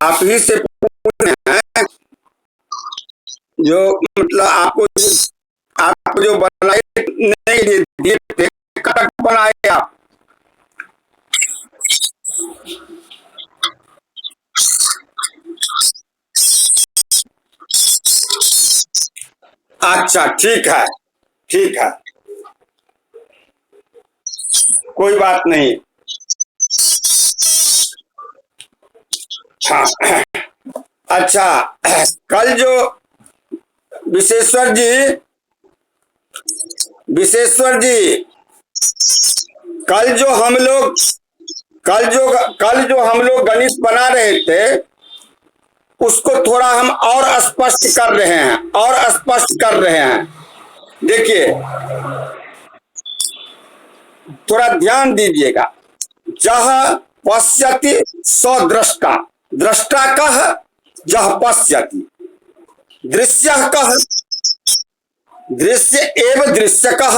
आप ही से पूछ रहे हैं, जो मतलब आपको जो बनाए नहीं दिए थे, कब तक बनाए आप? अच्छा, ठीक है, ठीक है, कोई बात नहीं। हाँ, अच्छा, कल जो विशेश्वर जी, विशेश्वर जी, कल जो हम लोग कल जो हम लोग गणित बना रहे थे, उसको थोड़ा हम और स्पष्ट कर रहे हैं, और स्पष्ट कर रहे हैं। देखिए, थोड़ा ध्यान दीजिएगा। जह पश्यति स दृष्टा, दृष्टा कह जह पश्यति, दृश्य कह दृश्य एव दृश्य कह,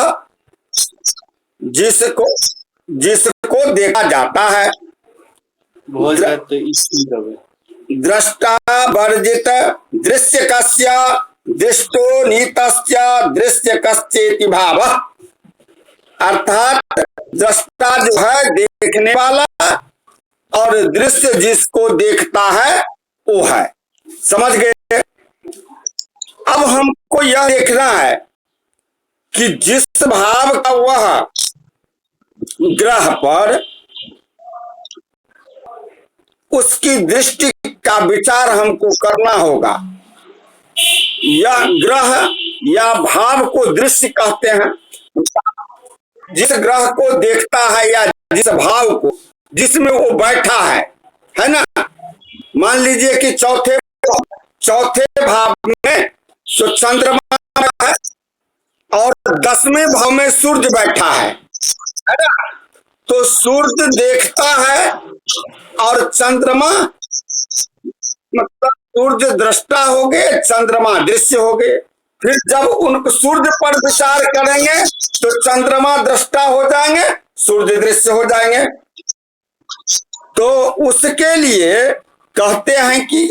जिसको जिसको देखा जाता है। दृष्टा वर्जित दृश्य कस्य दृष्टो नीतस्य दृश्य कस्येति भावः। अर्थात दृष्टा जो है देखने वाला, और दृश्य जिसको देखता है वो है। समझ गए? अब हमको यह देखना है कि जिस भाव का वह ग्रह पर, उसकी दृष्टि का विचार हमको करना होगा। यह ग्रह या भाव को दृश्य कहते हैं। जिस ग्रह को देखता है या जिस भाव को, जिसमें वो बैठा है ना। मान लीजिए कि चौथे भाव में तो चंद्रमा है, और 10वें भाव में सूर्य बैठा है ना। तो सूर्य देखता है और चंद्रमा, मतलब सूर्य दृष्टा हो गए, चंद्रमा दृश्य हो गए। फिर जब उनको सूर्य पर विचार करेंगे तो चंद्रमा दृष्टा हो जाएंगे, सूर्य दृश्य हो जाएंगे। तो उसके लिए कहते हैं कि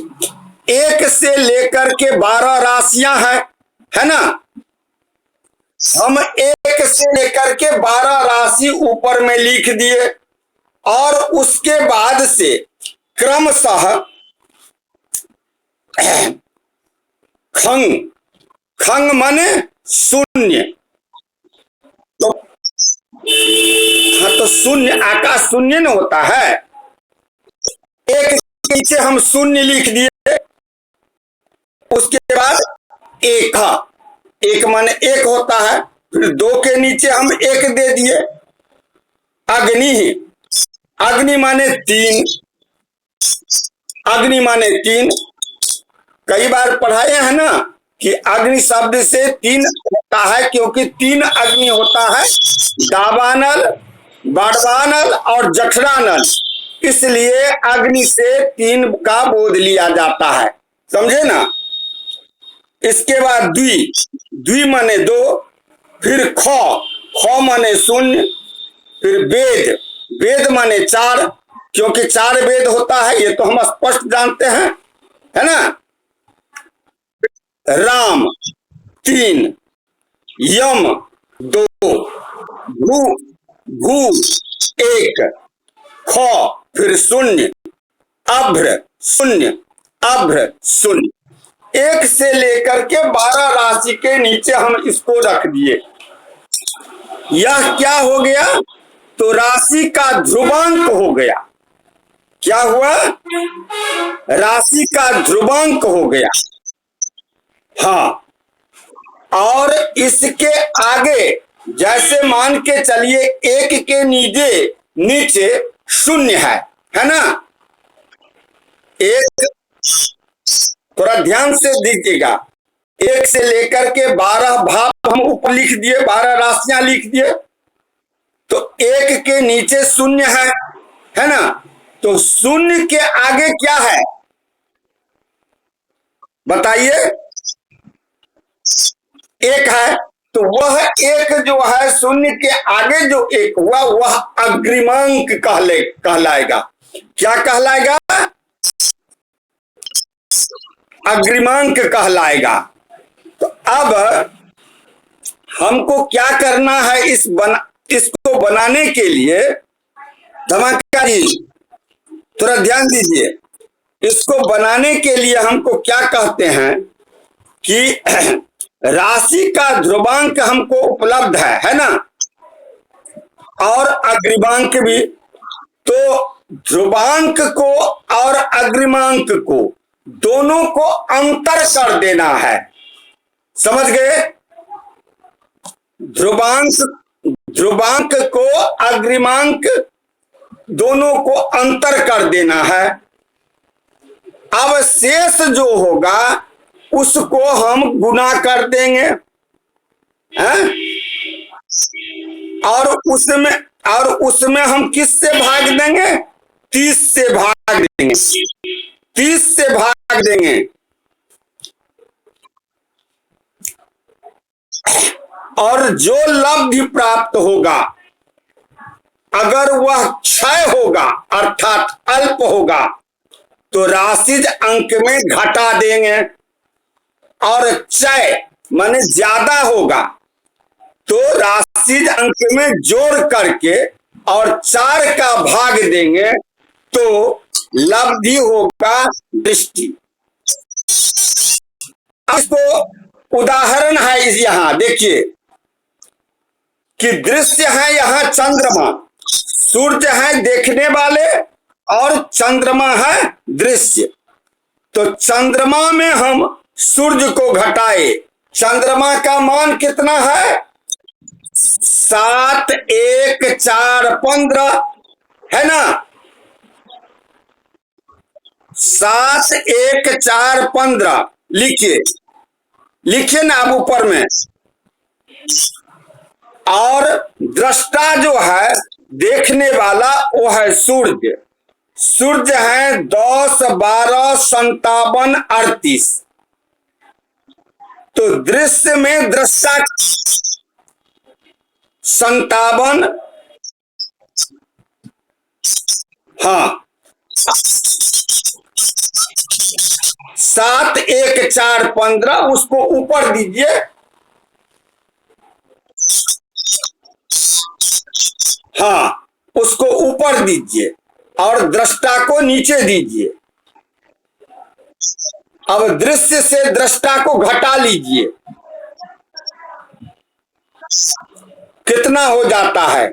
1 से लेकर के 12 राशियां हैं, है ना। हम 1 से लेकर के 12 राशि ऊपर में लिख दिए, और उसके बाद से क्रमशः खंग, खंग माने शून्य। तो हाँ, तो शून्य, आकाश शून्य न होता है। 1 के नीचे हम शून्य लिख दिए, उसके बाद एक माने 1 होता है। फिर 2 के नीचे हम 1 दे दिए। अग्नि, अग्नि माने 3, अग्नि माने 3। कई बार पढ़ाए हैं ना कि अग्नि शब्द से 3 होता है, क्योंकि 3 अग्नि होता है, दावानल, बाड़वानल और जठरानल। इसलिए अग्नि से 3 का बोध लिया जाता है। समझे ना। इसके बाद द्वि माने 2, फिर ख माने 0, फिर वेद माने 4, क्योंकि 4 वेद होता है, ये तो हम स्पष्ट जानते हैं, है ना। राम 3, यम 2, भू 1, ख फिर 0, अभ्र 0, अभ्र 0। 1 से लेकर के 12 राशि के नीचे हम इसको रख दिए। यह क्या हो गया? तो राशि का ध्रुवांक हो गया। क्या हुआ? राशि का ध्रुवांक हो गया। हाँ, और इसके आगे जैसे मान के चलिए 1 के नीचे 0 है ना। एक थोड़ा ध्यान से दीजिएगा। 1 से लेकर के 12 भाव हम ऊपर लिख दिए, 12 राशियां लिख दिए। तो 1 के नीचे 0 है ना। तो 0 के आगे क्या है बताइए? 1 है। तो वह 1 जो है, 0 के आगे जो 1 हुआ, वह अग्रिमांक कहलाएगा। क्या कहलाएगा? अग्रिमांक कहलाएगा। तो अब हमको क्या करना है, इसको बनाने के लिए, धमाका जी थोड़ा ध्यान दीजिए, इसको बनाने के लिए हमको क्या कहते हैं कि राशि का ध्रुवांक हमको उपलब्ध है ना, और अग्रिमांक भी। तो ध्रुवांक को और अग्रिमांक को दोनों को अंतर कर देना है, समझ गए? ध्रुवांक को अग्रिमांक दोनों को अंतर कर देना है। अब शेष जो होगा उसको हम गुना कर देंगे, हैं? और उसमें हम किससे भाग देंगे? 30 से भाग देंगे, 30 से भाग देंगे। और जो लब्धि प्राप्त होगा, अगर वह क्षय होगा अर्थात अल्प होगा, तो राशिज अंक में घटा देंगे। और क्षय माने ज्यादा होगा तो राशिज अंक में जोड़ करके और 4 का भाग देंगे, तो लब्धि होगा दृष्टि। इसको उदाहरण है इस, यहां देखिए कि दृश्य है यहां चंद्रमा, सूर्य है देखने वाले और चंद्रमा है दृश्य। तो चंद्रमा में हम सूर्य को घटाए, चंद्रमा का मान कितना है? 7 1 4 15 है ना, 7 1 4 15 लिखिए, लिखिए ना आप ऊपर में। और दृष्टा जो है देखने वाला वो है सूर्य, सूर्य है 10 12 57 38। तो दृश्य में दृष्टा 57, हाँ 7 1 4 15 उसको ऊपर दीजिए, हाँ उसको ऊपर दीजिए और दृष्टा को नीचे दीजिए। अब दृश्य से दृष्टा को घटा लीजिए, कितना हो जाता है?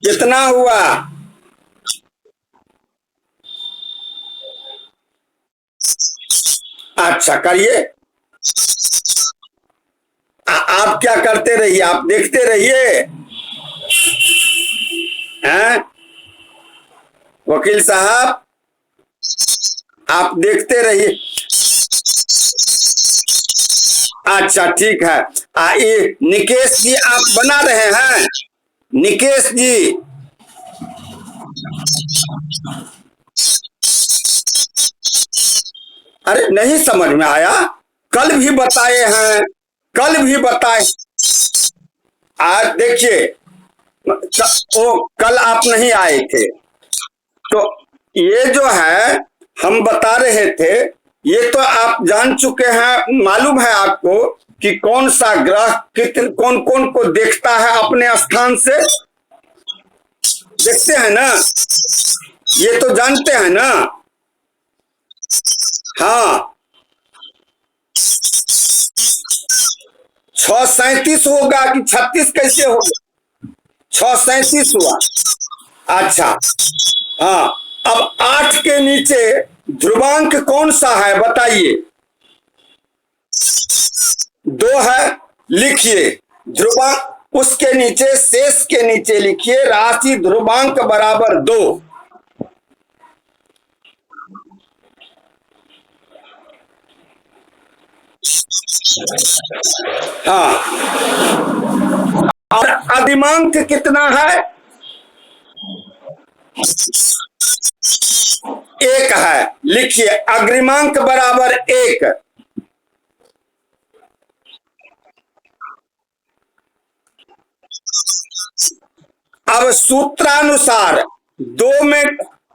कितना हुआ? अच्छा करिए, आप क्या करते रहिए, आप देखते रहिए, हैं वकील साहब, आप देखते रहिए। अच्छा ठीक है, आइए निकेश जी आप बना रहे हैं? निकेश जी अरे नहीं समझ में आया, कल भी बताए हैं, कल भी बताए। आज देखिए वो कल आप नहीं आए थे, तो ये जो है हम बता रहे थे, ये तो आप जान चुके हैं, मालूम है आपको कि कौन सा ग्रह कौन कौन को देखता है अपने स्थान से, देखते हैं ना, ये तो जानते हैं ना। हाँ 637 होगा कि 36 कैसे होगा? 637 हुआ। अच्छा हाँ, अब 8 के नीचे ध्रुवांक कौन सा है बताइए? 2 है, लिखिए ध्रुवांक, उसके नीचे शेष के नीचे लिखिए राशि ध्रुवांक बराबर 2। हाँ और अग्रिमांक कितना है? 1 है, लिखिए अग्रिमांक बराबर 1। अब सूत्रानुसार दो में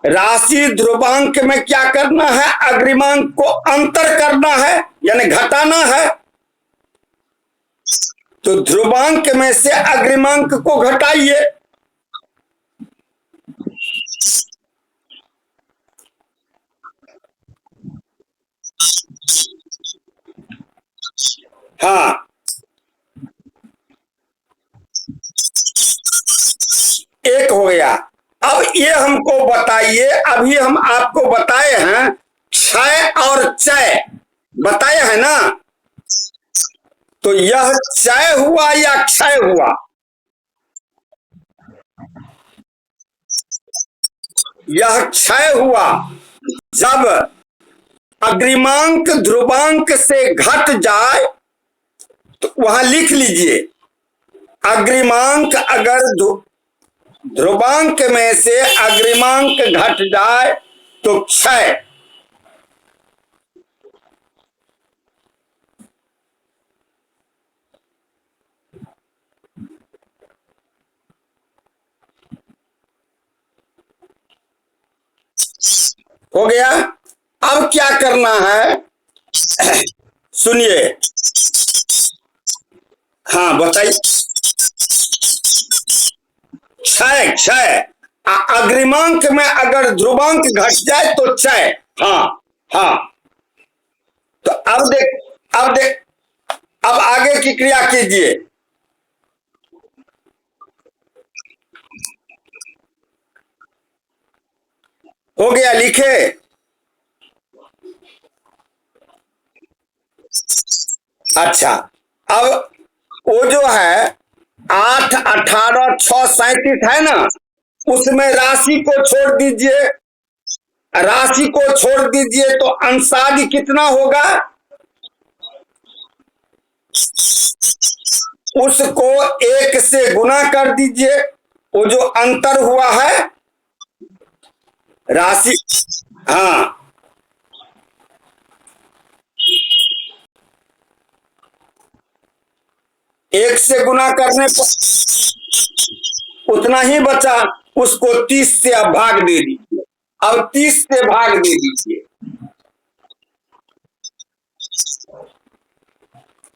राशि ध्रुवांक में क्या करना है, अग्रिमांक को अंतर करना है यानी घटाना है। तो ध्रुवांक में से अग्रिमांक को घटाइए। हाँ, एक हो गया। अब ये हमको बताइए, अभी हम आपको बताए हैं क्षय और चय बताए हैं ना, तो यह चय हुआ या क्षय हुआ? यह क्षय हुआ। जब अग्रिमांक ध्रुवांक से घट जाए तो वहां लिख लीजिए, अग्रिमांक अगर ध्रुवांक में से अग्रिमांक घट जाए तो क्षय। हो गया। अब क्या करना है सुनिए। हाँ बताइए। क्षय, क्षय अग्रिमांक में अगर ध्रुवांक घट जाए तो क्षय। हाँ हाँ, तो अब आगे की क्रिया कीजिए। हो गया, लिखे। अच्छा, अब वो जो है 8, 18, 6, 37 है ना, उसमें राशि को छोड़ दीजिए। राशि को छोड़ दीजिए तो अंशादि कितना होगा, उसको 1 से गुना कर दीजिए। वो जो अंतर हुआ है राशि, हाँ 1 से गुना करने पर उतना ही बचा, उसको 30 से अब भाग दे दीजिए। अब 30 से भाग दे दीजिए।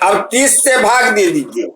अब 30 से भाग दे दीजिए।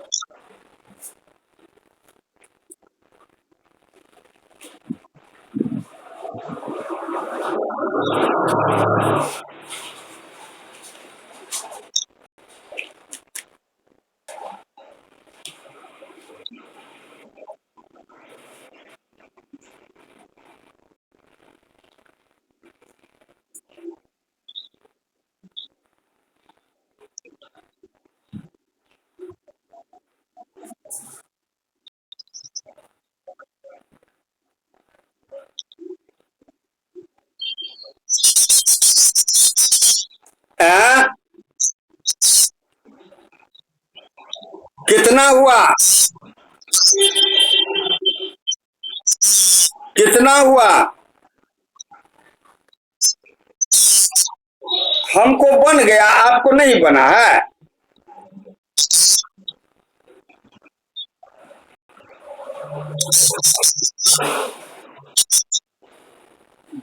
आ? कितना हुआ, कितना हुआ? हमको बन गया, आपको नहीं बना है।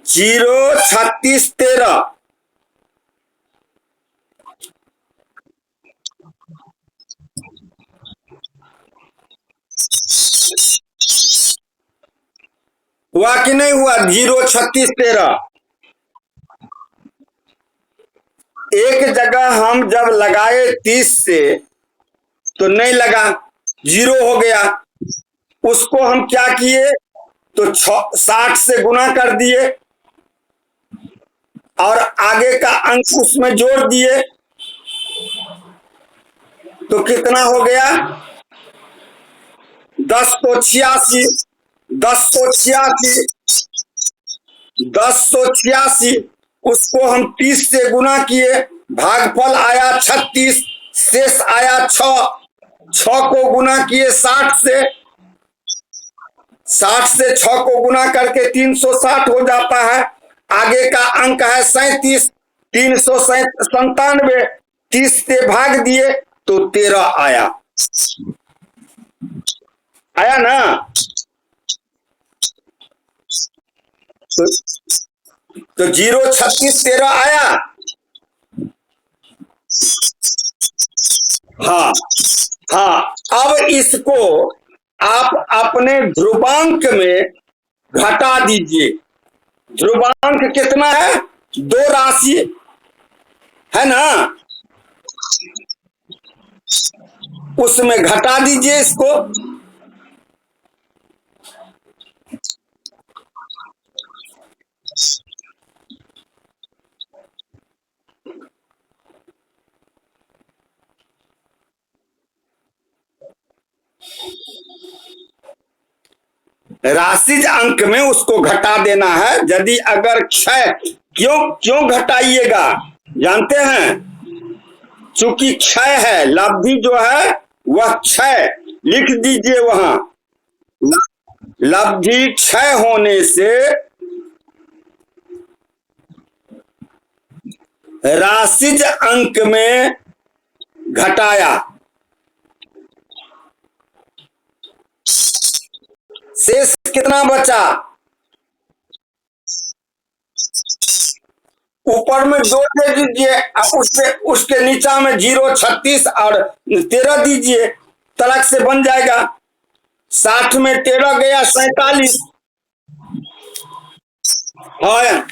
0, 36, 13। हुआ कि नहीं हुआ? 0, 36, 13। एक जगह हम जब लगाए 30 से तो नहीं लगा, 0 हो गया। उसको हम क्या किए तो 60 से गुना कर दिए और आगे का अंक उसमें जोड़ दिए, तो कितना हो गया? 10 तो 86, 10 तो 86, 10 तो 86। उसको हम 30 से गुना किए, भागफल आया 36, शेष आया 6। 6 को गुना किए 60 से, 60 से 6 को गुना करके 360 हो जाता है। आगे का अंक है 37, 397। 30 से भाग दिए तो 13 आया। आया ना? तो, तो 0 36 13 आया। हाँ हाँ, अब इसको आप अपने ध्रुवांक में घटा दीजिए। ध्रुवांक कितना है? 2 राशि है ना, उसमें घटा दीजिए इसको। राशिज अंक में उसको घटा देना है। यदि अगर क्षय, क्यों क्यों घटाइएगा जानते हैं? चूंकि क्षय है, लब्धि जो है वह क्षय, लिख दीजिए वहां। लब्धि क्षय होने से राशिज अंक में घटाया। शेष कितना बचा? ऊपर में 2 दे दीजिए, उसके नीचा में 0 36 और 13 दीजिए, तलक से बन जाएगा। 60 में 13 गया 47। हाँ,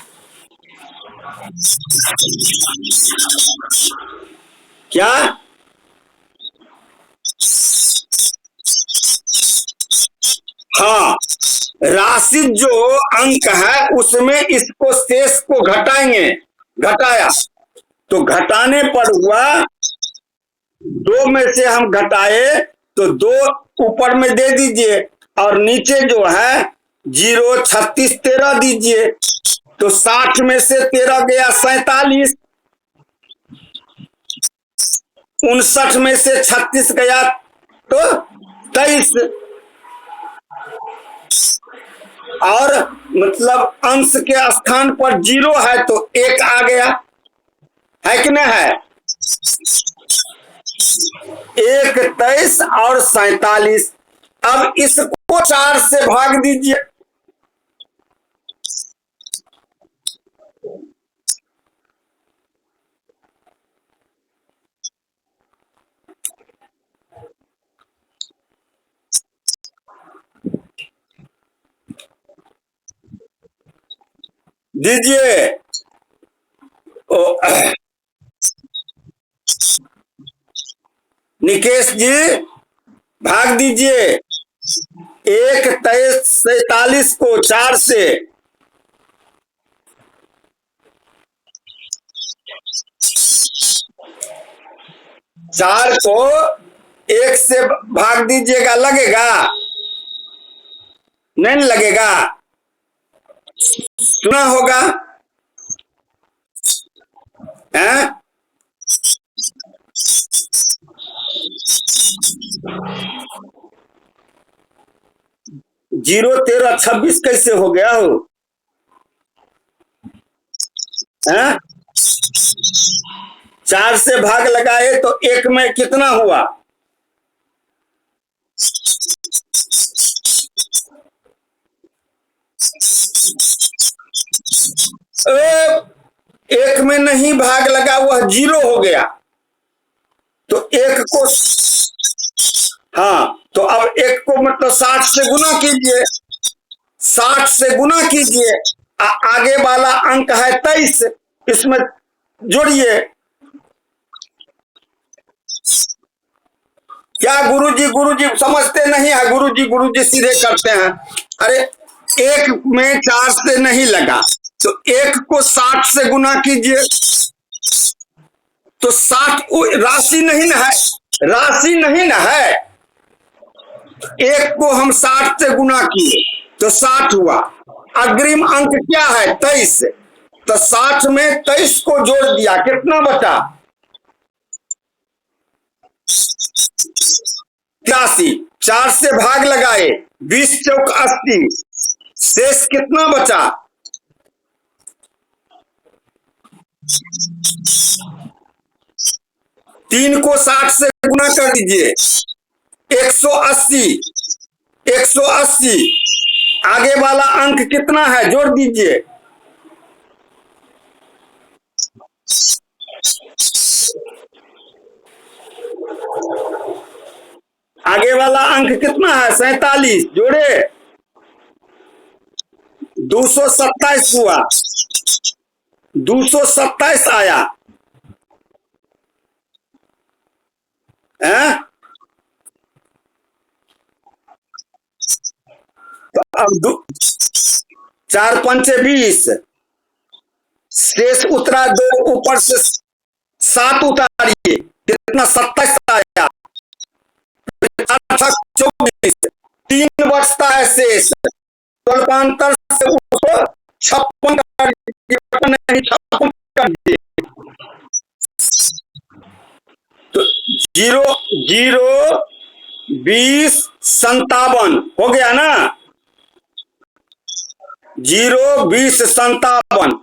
क्या? हाँ, राशि जो अंक है उसमें इसको शेष को घटाएंगे। घटाया तो घटाने पर हुआ 2 में से हम घटाए तो 2 ऊपर में दे दीजिए और नीचे जो है 0 36 13 दीजिए। तो 60 में से 13 गया 47, 59 में से 36 गया तो 23। और मतलब अंश के स्थान पर 0 है तो 1 आ गया, है कि नहीं है? 1 23 और 47। अब इसको 4 से भाग दीजिए। दीजिए। निकेश जी भाग दीजिए। 1 23 47 को 4 से, चार को 1 से भाग दीजिएगा, लगेगा? नहीं लगेगा, सुना होगा हैं? 0 13 26 कैसे हो गया हो? हैं? 4 से भाग लगाए तो 1 में कितना हुआ? एक में नहीं भाग लगा, वह 0 हो गया। तो 1 को, हाँ, तो अब 1 को मतलब 60 से गुना कीजिए। 60 से गुना कीजिए, आगे वाला अंक है 23, इसमें जोड़िए। क्या गुरुजी समझते नहीं है? गुरुजी सीधे करते हैं। अरे 1 में 4 से नहीं लगा तो 1 को 60 से गुना कीजिए। तो 60 राशि नहीं ना है, राशि नहीं ना है। 1 को हम 60 से गुना किए तो 60 हुआ। अग्रिम अंक क्या है? 23। तो 60 में 23 को जोड़ दिया, कितना बचा? 83। 4 से भाग लगाए, 20 चौक 80, शेष कितना बचा? 3 को 60 से गुना कर दीजिए, 180। 180 आगे वाला अंक कितना है जोड़ दीजिए। आगे वाला अंक कितना है 47 जोड़े 227 हुआ, 227 आया है। तो अब 4 पंचे 20, शेष उतरा 2, ऊपर से 7 उतारिए, कितना 27 आया, 24, 3 बचता है शेष, स्वल्पांतर से उसको 56 कर दीजिए। तो 0 0 20 57 हो गया ना, 0 20 57,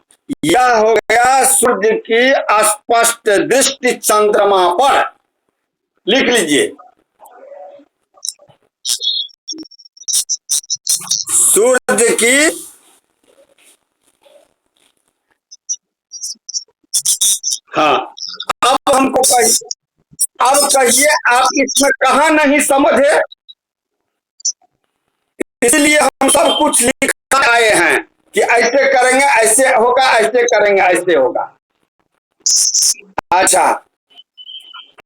यह हो गया सूर्य की स्पष्ट दृष्टि चंद्रमा पर। लिख लीजिए, सूर्य की हाँ। अब हमको कहिए, अब कहिए आप इसमें कहा नहीं समझे, इसलिए हम सब कुछ लिख आए हैं कि ऐसे करेंगे ऐसे होगा, ऐसे करेंगे ऐसे होगा। अच्छा,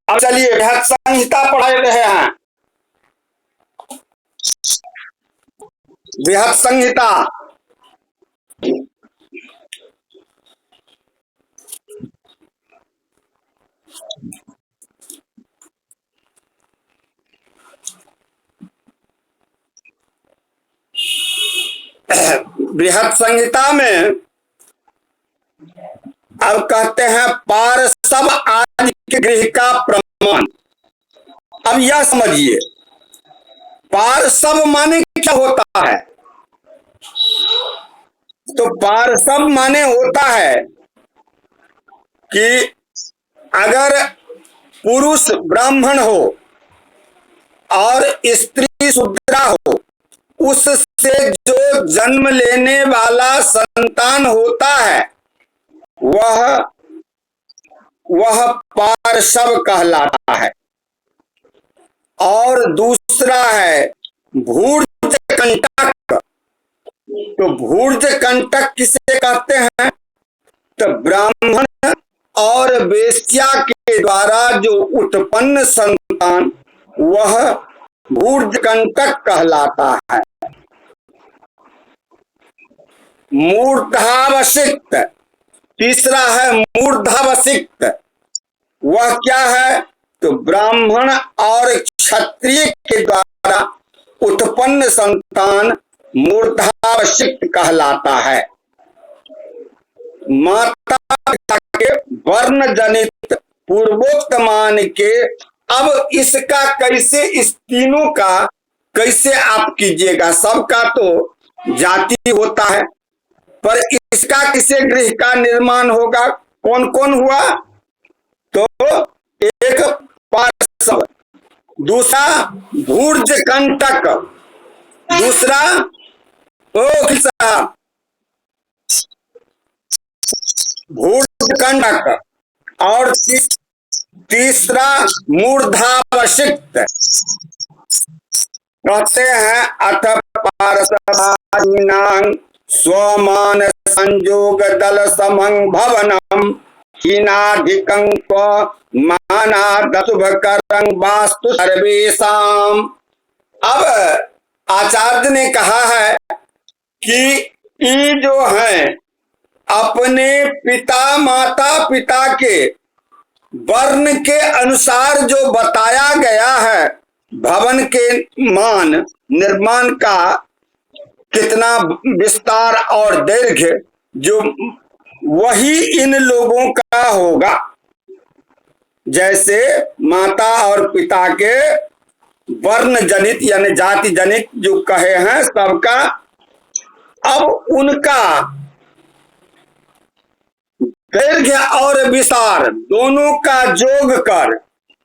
अब चलिए बृहत संहिता पढ़ा रहे हैं। बृहत संहिता बृहत संहिता में अब कहते हैं पारसव आदि के गृह का प्रमाण। अब यह समझिए पारसव माने क्या होता है। तो पारसव माने होता है कि अगर पुरुष ब्राह्मण हो और स्त्री शूद्रा हो, उससे जो जन्म लेने वाला संतान होता है वह पार्श्व कहलाता है। और दूसरा है भूर्ज कंटक। तो भूर्ज कंटक किसे कहते हैं, तो ब्राह्मण और वेश्या के द्वारा जो उत्पन्न संतान वह भूर्ज कंटक कहलाता है। मूर्धावसिक्त, तीसरा है मूर्धावसिक्त। वह क्या है, तो ब्राह्मण और क्षत्रिय के द्वारा उत्पन्न संतान मूर्धावसिक्त कहलाता है। माता पिता के वर्ण जनित पूर्वोक्त मान के। अब इसका कैसे, इस तीनों का कैसे आप कीजिएगा, सबका तो जाति होता है, पर इसका किसे गृह का निर्माण होगा, कौन कौन हुआ, तो एक पार्श्व, दूसरा भूर्ज कंटक, दूसरा भूर्ज कंटक, और तीसरा मूर्धावसिक्त। कहते हैं अथ पारसवादीनां स्वमान संयोग दल समं भवनम हीनाधिकं मानादशुभकरं वास्तु सर्वेषाम। अब आचार्य ने कहा है कि ये जो है अपने पिता माता पिता के वर्ण के अनुसार जो बताया गया है भवन के मान निर्माण का कितना विस्तार और दैर्घ्य, जो वही इन लोगों का होगा। जैसे माता और पिता के वर्ण जनित यानी जाति जनित जो कहे हैं सबका, अब उनका दैर्घ्य और विस्तार दोनों का जोग कर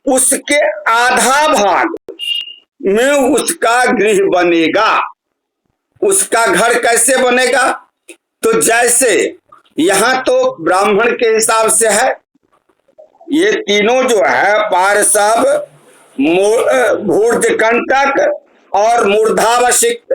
उसके आधा भाग में उसका गृह बनेगा। उसका घर कैसे बनेगा? तो जैसे यहां तो ब्राह्मण के हिसाब से है, ये तीनों जो है पार्षद, भूर्जकंटक और मूर्धावशिक्त,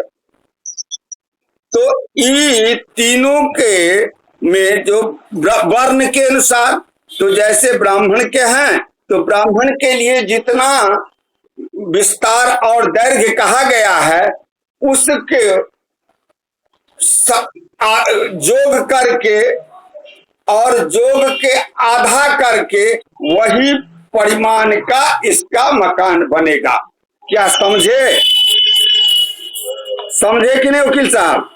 तो ये तीनों के में जो वर्ण के अनुसार, तो जैसे ब्राह्मण के हैं तो ब्राह्मण के लिए जितना विस्तार और दैर्घ्य कहा गया है उसके जोग करके और जोग के आधा करके वही परिमाण का इसका मकान बनेगा। क्या समझे? समझे कि नहीं वकील साहब?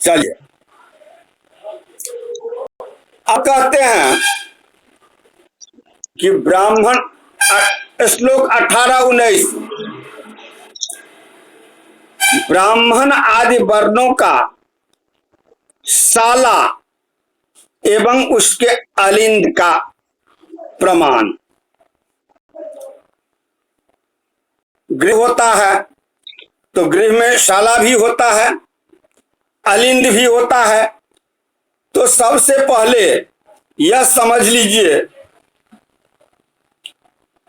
चलिए अब कहते हैं कि ब्राह्मण, श्लोक 18-19, ब्राह्मण आदि वर्णों का शाला एवं उसके अलिंद का प्रमाण। गृह होता है तो गृह में शाला भी होता है, अलिंद भी होता है। तो सबसे पहले यह समझ लीजिए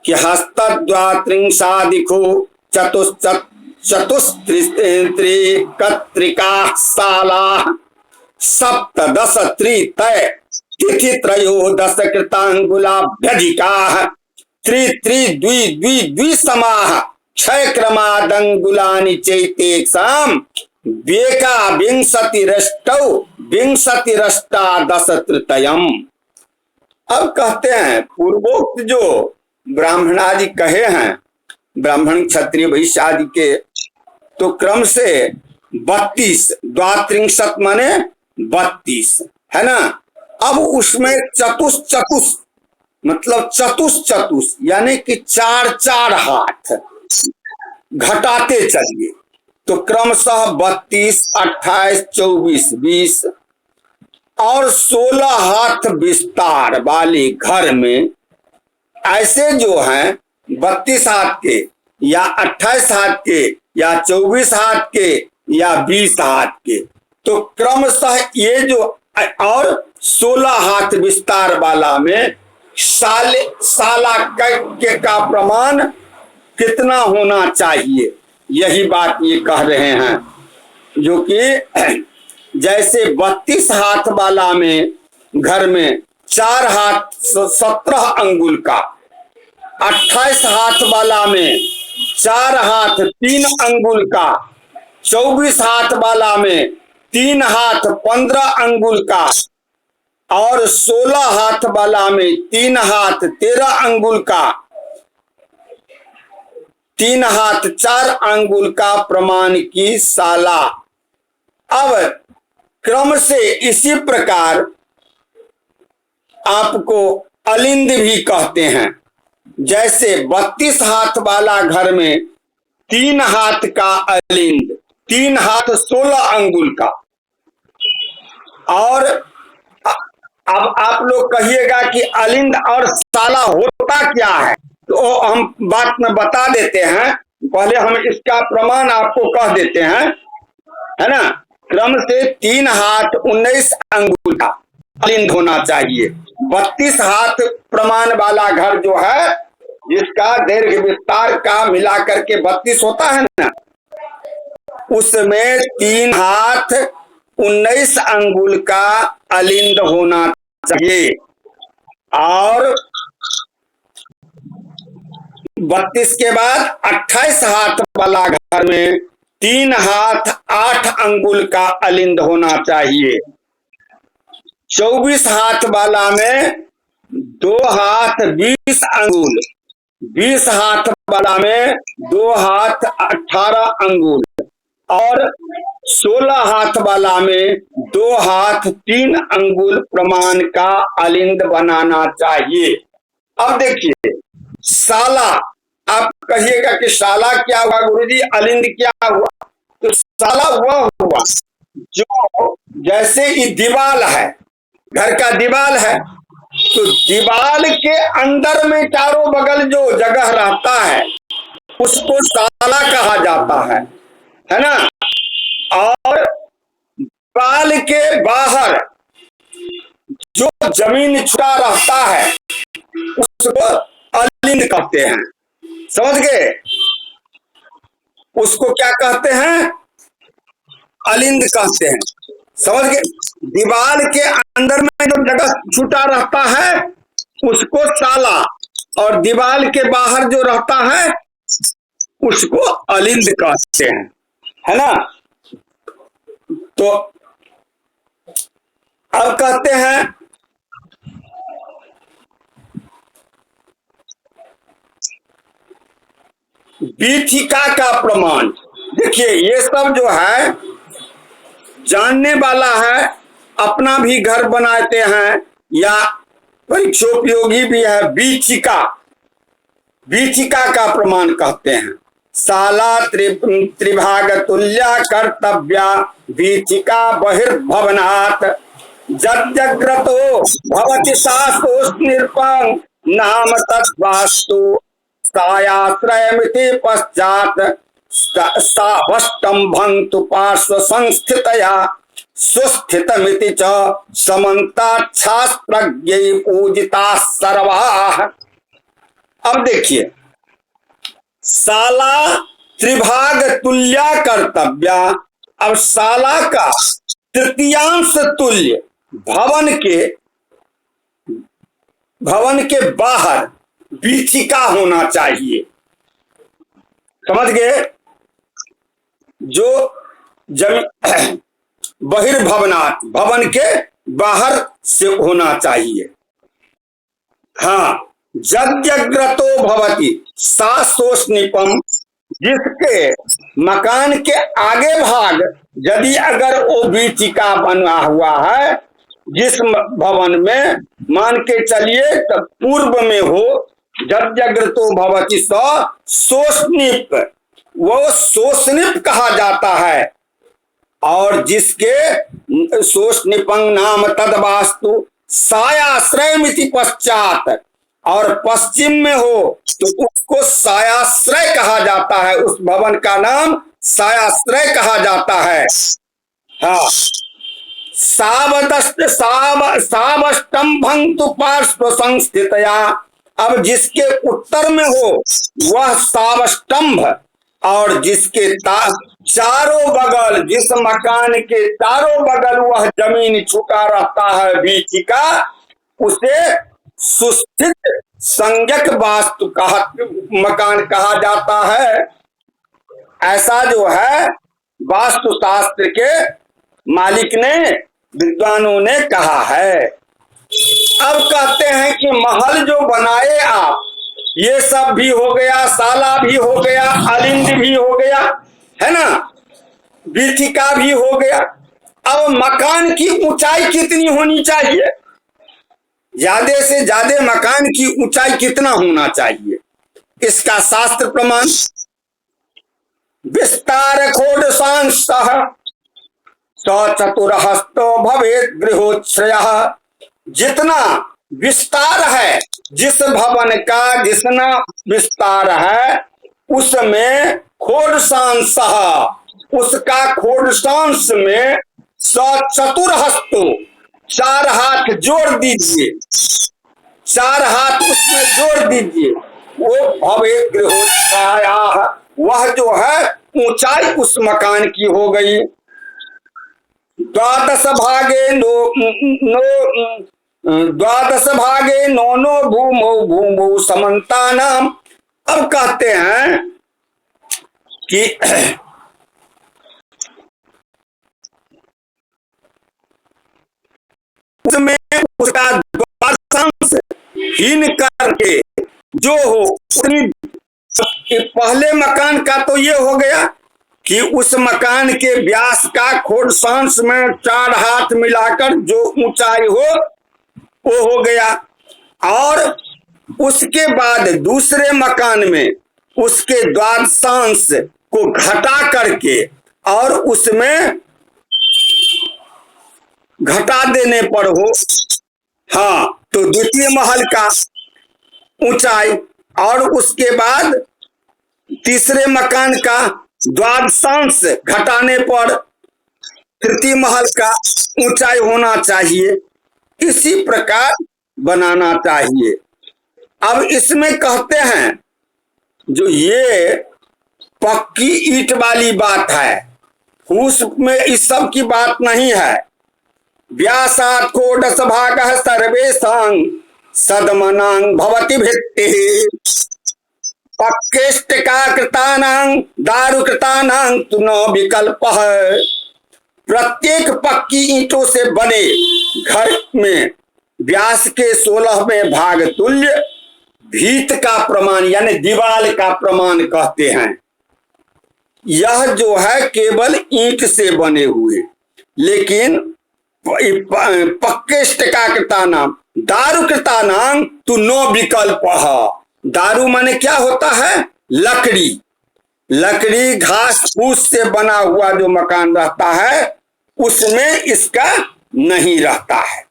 कि हस्तद्वात्रिंशादिको चतुस्त्रिकत्रिका शाला सप्तदश त्रितय तिथि त्रयोदश कृतांगुलाभ्यधिका त्रि समाह क्षय क्रमादंगुलानि चैतेक्षाम वेका विंशतिरष्टादश तृतयम्। अब कहते हैं पूर्वोक्त जो ब्राह्मणादि कहे हैं, ब्राह्मण क्षत्रिय वैश्य आदि के, तो क्रम से 32, द्वात्रिंशत माने 32 है ना। अब उसमें चतुस मतलब चतुस यानी कि 4-4 हाथ घटाते चलिए, तो क्रमशः 32, 28, 24, 20 और 16 हाथ विस्तार वाले घर में ऐसे जो हैं 32 हाथ के या 28 हाथ के या 24 हाथ के या 20 हाथ के, तो क्रमशः ये जो और 16 हाथ विस्तार वाला में साला के का प्रमाण कितना होना चाहिए, यही बात ये कह रहे हैं। जो कि जैसे 32 हाथ वाला में घर में 4 हाथ 17 अंगुल का, 28 हाथ वाला में 4 हाथ 3 अंगुल का, 24 हाथ वाला में 3 हाथ 15 अंगुल का और 16 हाथ वाला में 3 हाथ 13 अंगुल का, 3 हाथ 4 अंगुल का प्रमाण की साला। अब क्रम से इसी प्रकार आपको अलिंद भी कहते हैं। जैसे 32 हाथ वाला घर में 3 हाथ का अलिंद, 3 हाथ 16 अंगुल का। और अब आप लोग कहिएगा कि अलिंद और साला होता क्या है, तो हम बात में बता देते हैं। पहले हम इसका प्रमाण आपको कह देते हैं, है ना। क्रम से 3 हाथ 19 अंगुल का अलिंद होना चाहिए। 32 हाथ प्रमाण वाला घर जो है, जिसका दीर्घ विस्तार का मिलाकर के 32 होता है ना, उसमें 3 हाथ 19 अंगुल का अलिंद होना चाहिए। और 32 के बाद 28 हाथ वाला घर में 3 हाथ 8 अंगुल का अलिंद होना चाहिए। 24 हाथ वाला में 2 हाथ 20 अंगुल, 20 हाथ वाला में 2 हाथ 18 अंगुल और 16 हाथ वाला में 2 हाथ 3 अंगुल प्रमाण का अलिंद बनाना चाहिए। अब देखिए साला, आप कहिएगा कि साला क्या हुआ गुरुजी, अलिंद क्या हुआ? तो साला वह हुआ जो जैसे ये दीवाल है, घर का दीवाल है, तो दीवाल के अंदर में चारों बगल जो जगह रहता है उसको साला कहा जाता है। है ना। और दीवाल के बाहर जो जमीन छुटा रहता है उसको अलिंद कहते हैं। समझ गए? उसको क्या कहते हैं? अलिंद कहते हैं। समझ गए? दीवार के अंदर में जो जगह छुटा रहता है उसको साला, और दीवार के बाहर जो रहता है उसको अलिंद कहते हैं, है ना। तो अब कहते हैं बीथिका का प्रमाण। देखिए ये सब जो है जानने वाला है, अपना भी घर बनाते हैं या परीक्षोपयोगी भी है। बीथिका, बीथिका का प्रमाण कहते हैं। साला त्रिभाग तुल्या कर्तव्या बीथिका बहिर्भवनात् जग्रतो भवति सास्तु निरपं नाम तद्वास्तु सायाश्रयमिति पश्चात सावष्टंभं तु पार्श्व संस्थितया सुस्थितमिति च समन्ताच्छास्त्रज्ञै पूजिताः सर्वाः। अब देखिए, साला त्रिभाग तुल्या कर्तव्या। अब साला का तृतीयांश तुल्य भवन के बाहर बीथिका होना चाहिए। समझ गए? जो जमीन बहिर्भवनात्, भवन के बाहर से होना चाहिए। हाँ, जग्रतो भवति सासोष्णिपम, जिसके मकान के आगे भाग यदि अगर वो बीथिका बना हुआ है, जिस भवन में मान के चलिए तब पूर्व में हो, जग्रतो भवति सोष्णिप, वो सोष्णिप कहा जाता है। और जिसके सोष्णिपं नाम तद्वास्तु सायाश्रयमिति पश्चात, और पश्चिम में हो तो उसको सायाश्रय कहा जाता है। उस भवन का नाम सायाश्रय कहा जाता है। हाँ, सावष्टंभं तु पार्श्व संस्थितया। अब जिसके उत्तर में हो वह सावष्टंभ, और जिसके चारों बगल, जिस मकान के चारों बगल वह जमीन छुटा रहता है बीथिका, उसे सुस्थित संज्ञक वास्तु मकान कहा जाता है। ऐसा जो है वास्तु शास्त्र के मालिक ने, विद्वानों ने कहा है। अब कहते हैं कि महल जो बनाए आप, ये सब भी हो गया, साला भी हो गया, अलिंद भी हो गया, है ना, बीथिका भी हो गया। अब मकान की ऊंचाई कितनी होनी चाहिए? ज्यादा से ज्यादा मकान की ऊंचाई कितना होना चाहिए? इसका शास्त्र प्रमाण, विस्तार खोडसांश चतुरहस्तो भवेत् गृहोच्छ्रयः। जितना विस्तार है, जिस भवन का जितना विस्तार है उसमें खोडसांश, उसका खोडसांश में चतुरहस्तो, 4 हाथ जोड़ दीजिए, 4 हाथ उसमें जोड़ दीजिए, वो भवेत् गृहोच्छ्रयः, वह जो है ऊंचाई उस मकान की हो गई। द्वादश भागे नोनो भूमौ समन्तानाम। अब कहते हैं कि उसमें उसका द्वादशांश हीन करके जो हो उतनी। पहले मकान का तो ये हो गया कि उस मकान के व्यास का खोडसांश में 4 हाथ मिलाकर जो ऊंचाई हो वो हो गया। और उसके बाद दूसरे मकान में उसके द्वादशांश को घटा करके और उसमें घटा देने पर हो, हाँ, तो द्वितीय महल का ऊंचाई, और उसके बाद तीसरे मकान का द्वादशांश घटाने पर तृतीय महल का ऊंचाई होना चाहिए, इसी प्रकार बनाना चाहिए। अब इसमें कहते हैं जो ये पक्की ईंट वाली बात है, उसमें इस सब की बात नहीं है। व्यासात् कोडश भागः सर्वेषां सद्मनां भवति भित्तिः पक्केष्टिकाकृतानां दारुकृतानां तु न विकल्पः। प्रत्येक पक्की ईंटों से बने घर में व्यास के 16वें भाग तुल्य भीत का प्रमाण यानी दीवाल का प्रमाण कहते हैं। यह जो है केवल ईंट से बने हुए, लेकिन पक्केष्टिकाकृता नाम दारुकृता नाम तु नो विकल्प। दारू माने क्या होता है? लकड़ी। लकड़ी घास फूस से बना हुआ जो मकान रहता है उसमें इसका नहीं रहता है,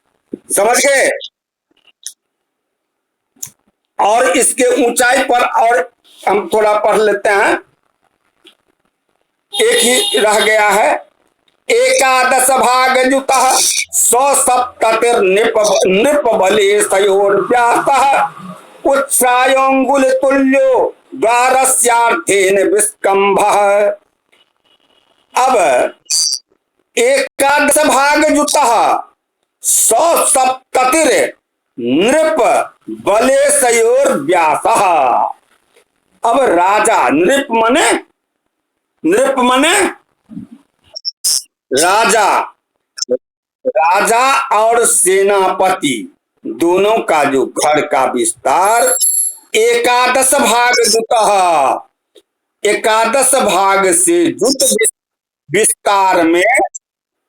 समझ गए। और इसके ऊंचाई पर और हम थोड़ा पढ़ लेते हैं, एक ही रह गया है। एकादश भाग युतः सप्ततिर नृप बले सयोर्व्यासः उत्सायोंगुल तुल्यो द्वारस्यार्थेन विस्कंभः। अब एकादश भाग युतः सप्ततिर नृप बले सयोर्व्यासः। अब राजा, नृप मने राजा, राजा और सेनापति दोनों का जो घर का विस्तार एकादश भाग युतः, एकादश भाग से युत विस्तार में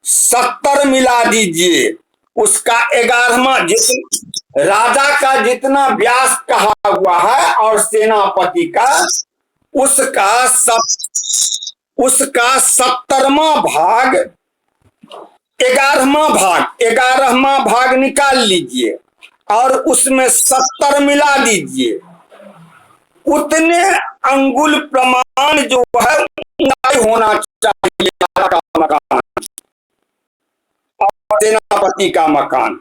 70 मिला दीजिए। उसका 11वां राजा का जितना व्यास कहा हुआ है और सेनापति का उसका 70वां भाग 11वां भाग निकाल लीजिए और उसमें 70 मिला दीजिए। उतने अंगुल प्रमाण जो है होना चाहिए का मकान और सेनापति का मकान,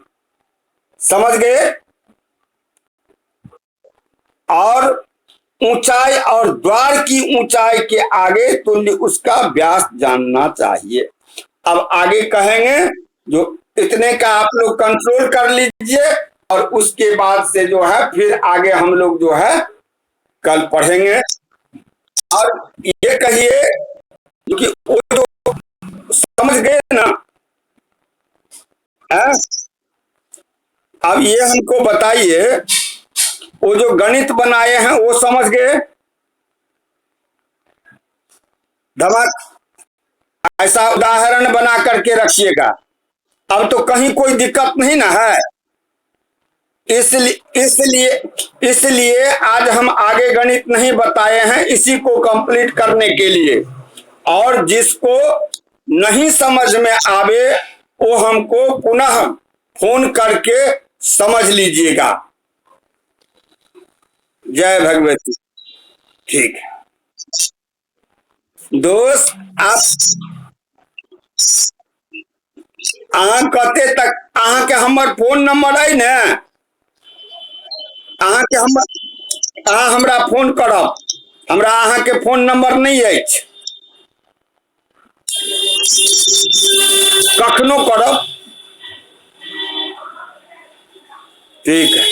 समझ गए। और ऊंचाई और द्वार की ऊंचाई के आगे तुल्य उसका व्यास जानना चाहिए। अब आगे कहेंगे, जो इतने का आप लोग कंट्रोल कर लीजिए और उसके बाद से जो है फिर आगे हम लोग जो है कल पढ़ेंगे। और ये कहिए कि वो जो समझ गए ना है? अब ये हमको बताइए, वो जो गणित बनाए हैं वो समझ गए? धमाक ऐसा उदाहरण बना करके रखिएगा। अब तो कहीं कोई दिक्कत नहीं ना है। इसलिए आज हम आगे गणित नहीं बताए हैं, इसी को कंप्लीट करने के लिए। और जिसको नहीं समझ में आवे वो हमको पुनः फोन करके समझ लीजिएगा। जय भगवती। ठीक है दोस्त, आप कहते तक अहाँ के हमर फोन नंबर है ने, अहाँ के अहाँ हमरा फोन करब, हमरा अहाँ के फोन नंबर नहीं है, कखनो करब। ठीक है।